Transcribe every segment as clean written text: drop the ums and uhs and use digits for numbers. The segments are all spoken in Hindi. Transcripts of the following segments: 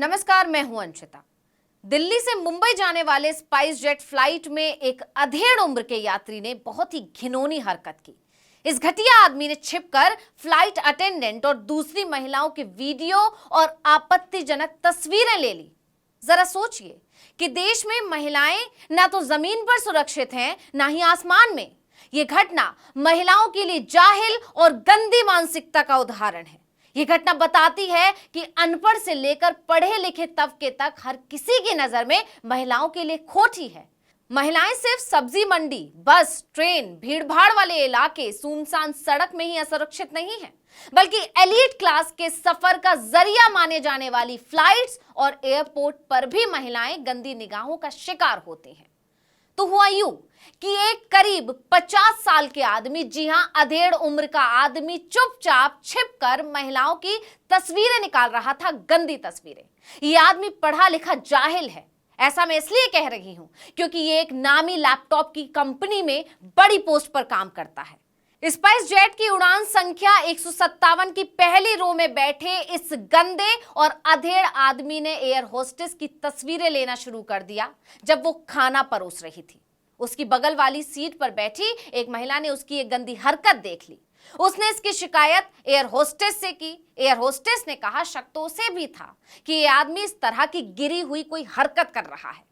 नमस्कार, मैं हूं अंशिता। दिल्ली से मुंबई जाने वाले स्पाइस जेट फ्लाइट में एक अधेड़ उम्र के यात्री ने बहुत ही घिनौनी हरकत की। इस घटिया आदमी ने छिपकर फ्लाइट अटेंडेंट और दूसरी महिलाओं के वीडियो और आपत्तिजनक तस्वीरें ले ली। जरा सोचिए कि देश में महिलाएं ना तो जमीन पर सुरक्षित हैं, ना ही आसमान में। यह घटना महिलाओं के लिए जाहिल और गंदी मानसिकता का उदाहरण है। यह घटना बताती है कि अनपढ़ से लेकर पढ़े लिखे तबके तक हर किसी की नजर में महिलाओं के लिए खोटी है। महिलाएं सिर्फ सब्जी मंडी, बस, ट्रेन, भीड़भाड़ वाले इलाके, सुनसान सड़क में ही असुरक्षित नहीं है, बल्कि एलीट क्लास के सफर का जरिया माने जाने वाली फ्लाइट्स और एयरपोर्ट पर भी महिलाएं गंदी निगाहों का शिकार होती हैं। तो हुआ यूं कि एक करीब 50 साल के आदमी, जी हां, अधेड़ उम्र का आदमी, चुपचाप छिपकर महिलाओं की तस्वीरें निकाल रहा था, गंदी तस्वीरें। यह आदमी पढ़ा लिखा जाहिल है। ऐसा मैं इसलिए कह रही हूं क्योंकि ये एक नामी लैपटॉप की कंपनी में बड़ी पोस्ट पर काम करता है। स्पाइस जेट की उड़ान संख्या 157 की पहली रो में बैठे इस गंदे और अधेड़ आदमी ने एयर होस्टेस की तस्वीरें लेना शुरू कर दिया जब वो खाना परोस रही थी। उसकी बगल वाली सीट पर बैठी एक महिला ने उसकी एक गंदी हरकत देख ली। उसने इसकी शिकायत एयर होस्टेस से की। एयर होस्टेस ने कहा शक तो उसे भी था कि ये आदमी इस तरह की गिरी हुई कोई हरकत कर रहा है।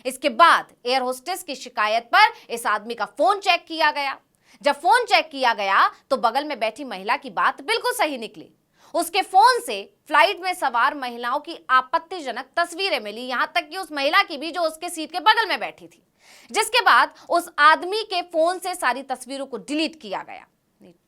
इसके बाद एयर होस्टेस की शिकायत पर इस आदमी का फोन चेक किया गया। जब फोन चेक किया गया तो बगल में बैठी महिला की बात बिल्कुल सही निकली। उसके फोन से फ्लाइट में सवार महिलाओं की आपत्तिजनक तस्वीरें मिली, यहां तक कि उस महिला की भी जो उसके सीट के बगल में बैठी थी। जिसके बाद उस आदमी के फोन से सारी तस्वीरों को डिलीट किया गया।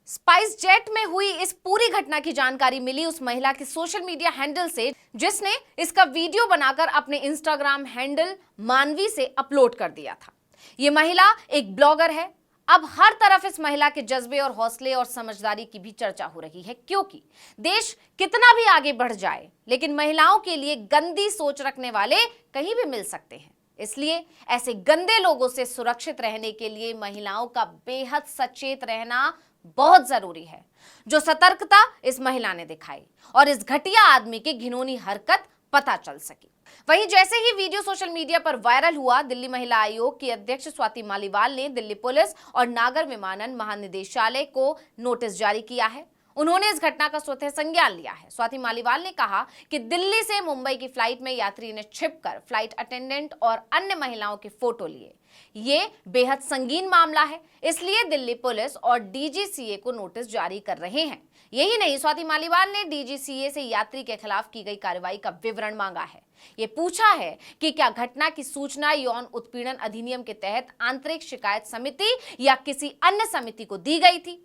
स्पाइस जेट में हुई इस पूरी घटना की जानकारी मिली उस महिला के सोशल मीडिया हैंडल से, जिसने इसका वीडियो बनाकर अपने इंस्टाग्राम हैंडल मानवी से अपलोड कर दिया था। यह महिला एक ब्लॉगर है। अब हर तरफ इस महिला के जज्बे और हौसले और समझदारी की भी चर्चा हो रही है, क्योंकि देश कितना भी आगे बढ़ जाए लेकिन महिलाओं के लिए गंदी सोच रखने वाले कहीं भी मिल सकते हैं। इसलिए ऐसे गंदे लोगों से सुरक्षित रहने के लिए महिलाओं का बेहद सचेत रहना बहुत जरूरी है, जो सतर्कता इस महिला ने दिखाई और इस घटिया आदमी की घिनौनी हरकत पता चल सकी। वहीं जैसे ही वीडियो सोशल मीडिया पर वायरल हुआ, दिल्ली महिला आयोग की अध्यक्ष स्वाति मालीवाल ने दिल्ली पुलिस और नागर विमानन महानिदेशालय को नोटिस जारी किया है। उन्होंने इस घटना का स्वतः संज्ञान लिया है। स्वाति मालीवाल ने कहा कि दिल्ली से मुंबई की फ्लाइट में यात्री ने छिपकर फ्लाइट अटेंडेंट और अन्य महिलाओं के फोटो लिए। ये बेहद संगीन मामला है, इसलिए दिल्ली पुलिस और डीजीसीए को नोटिस जारी कर रहे हैं। यही नहीं, स्वाति मालीवाल ने डीजीसीए से यात्री के खिलाफ की गई कार्रवाई का विवरण मांगा है। ये पूछा है कि क्या घटना की सूचना यौन उत्पीड़न अधिनियम के तहत आंतरिक शिकायत समिति या किसी अन्य समिति को दी गई थी।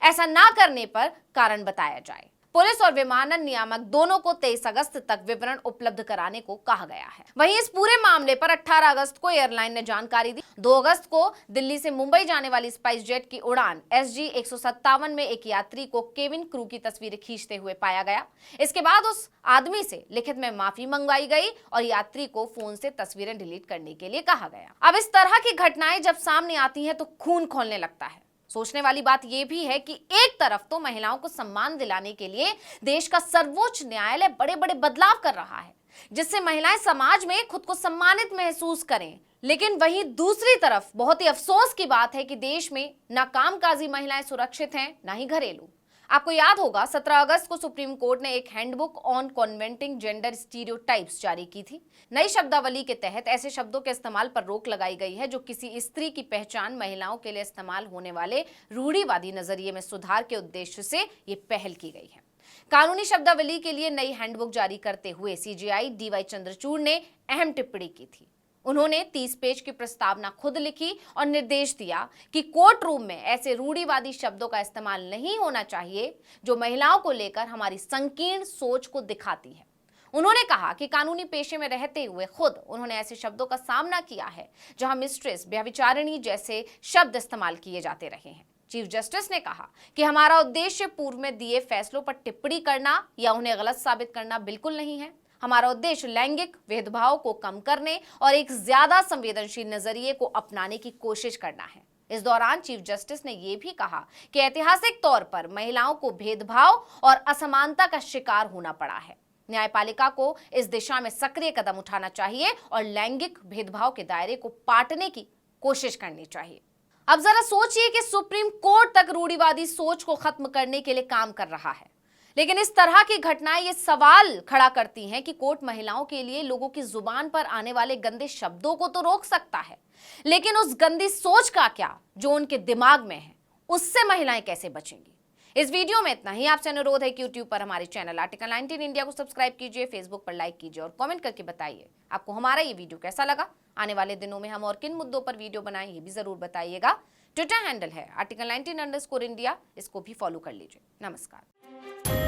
ऐसा ना करने पर कारण बताया जाए। पुलिस और विमानन नियामक दोनों को 23 अगस्त तक विवरण उपलब्ध कराने को कहा गया है। वहीं इस पूरे मामले पर 18 अगस्त को एयरलाइन ने जानकारी दी। 2 अगस्त को दिल्ली से मुंबई जाने वाली स्पाइस जेट की उड़ान SG 157 में एक यात्री को केबिन क्रू की तस्वीरें खींचते हुए पाया गया। इसके बाद उस आदमी से लिखित में माफी मंगवाई गई और यात्री को फोन से तस्वीरें डिलीट करने के लिए कहा गया। अब इस तरह की घटनाएं जब सामने आती हैं तो खून खौलने लगता है। सोचने वाली बात यह भी है कि एक तरफ तो महिलाओं को सम्मान दिलाने के लिए देश का सर्वोच्च न्यायालय बड़े बड़े बदलाव कर रहा है, जिससे महिलाएं समाज में खुद को सम्मानित महसूस करें, लेकिन वहीं दूसरी तरफ बहुत ही अफसोस की बात है कि देश में ना कामकाजी महिलाएं सुरक्षित हैं, ना ही घरेलू। आपको याद होगा 17 अगस्त को सुप्रीम कोर्ट ने एक हैंडबुक ऑन कॉन्वेंटिंग जेंडर स्टीरियोटाइप्स जारी की थी। नई शब्दावली के तहत ऐसे शब्दों के इस्तेमाल पर रोक लगाई गई है जो किसी स्त्री की पहचान महिलाओं के लिए इस्तेमाल होने वाले रूढ़िवादी नजरिए में सुधार के उद्देश्य से ये पहल की गई है। कानूनी शब्दावली के लिए नई हैंडबुक जारी करते हुए CJI DY चंद्रचूड़ ने अहम टिप्पणी की थी। उन्होंने 30 पेज की प्रस्तावना खुद लिखी और निर्देश दिया कि कोर्ट रूम में ऐसे रूढ़िवादी शब्दों का इस्तेमाल नहीं होना चाहिए जो महिलाओं को लेकर हमारी संकीर्ण सोच को दिखाती है। उन्होंने कहा कि कानूनी पेशे में रहते हुए खुद उन्होंने ऐसे शब्दों का सामना किया है जहां मिस्ट्रेस, व्यभिचारिणी जैसे शब्द इस्तेमाल किए जाते रहे हैं। चीफ जस्टिस ने कहा कि हमारा उद्देश्य पूर्व में दिए फैसलों पर टिप्पणी करना या उन्हें गलत साबित करना बिल्कुल नहीं है। हमारा उद्देश्य लैंगिक भेदभाव को कम करने और एक ज्यादा संवेदनशील नजरिए को अपनाने की कोशिश करना है। इस दौरान चीफ जस्टिस ने यह भी कहा कि ऐतिहासिक तौर पर महिलाओं को भेदभाव और असमानता का शिकार होना पड़ा है। न्यायपालिका को इस दिशा में सक्रिय कदम उठाना चाहिए और लैंगिक भेदभाव के दायरे को पाटने की कोशिश करनी चाहिए। अब जरा सोचिए कि सुप्रीम कोर्ट तक रूढ़िवादी सोच को खत्म करने के लिए काम कर रहा है, लेकिन इस तरह की घटनाएं ये सवाल खड़ा करती हैं कि कोर्ट महिलाओं के लिए लोगों की जुबान पर आने वाले गंदे शब्दों को तो रोक सकता है, लेकिन उस गंदी सोच का क्या जो उनके दिमाग में है, उससे महिलाएं कैसे बचेंगी। इस वीडियो में इतना ही। आपसे अनुरोध है कि यूट्यूब पर हमारे चैनल आर्टिकल 19 इंडिया को सब्सक्राइब कीजिए, फेसबुक पर लाइक कीजिए और कमेंट करके बताइए आपको हमारा ये वीडियो कैसा लगा। आने वाले दिनों में हम और किन मुद्दों पर वीडियो बनाएं ये भी जरूर बताइएगा। ट्विटर हैंडल है आर्टिकल 19 _ इंडिया, इसको भी फॉलो कर लीजिए। नमस्कार।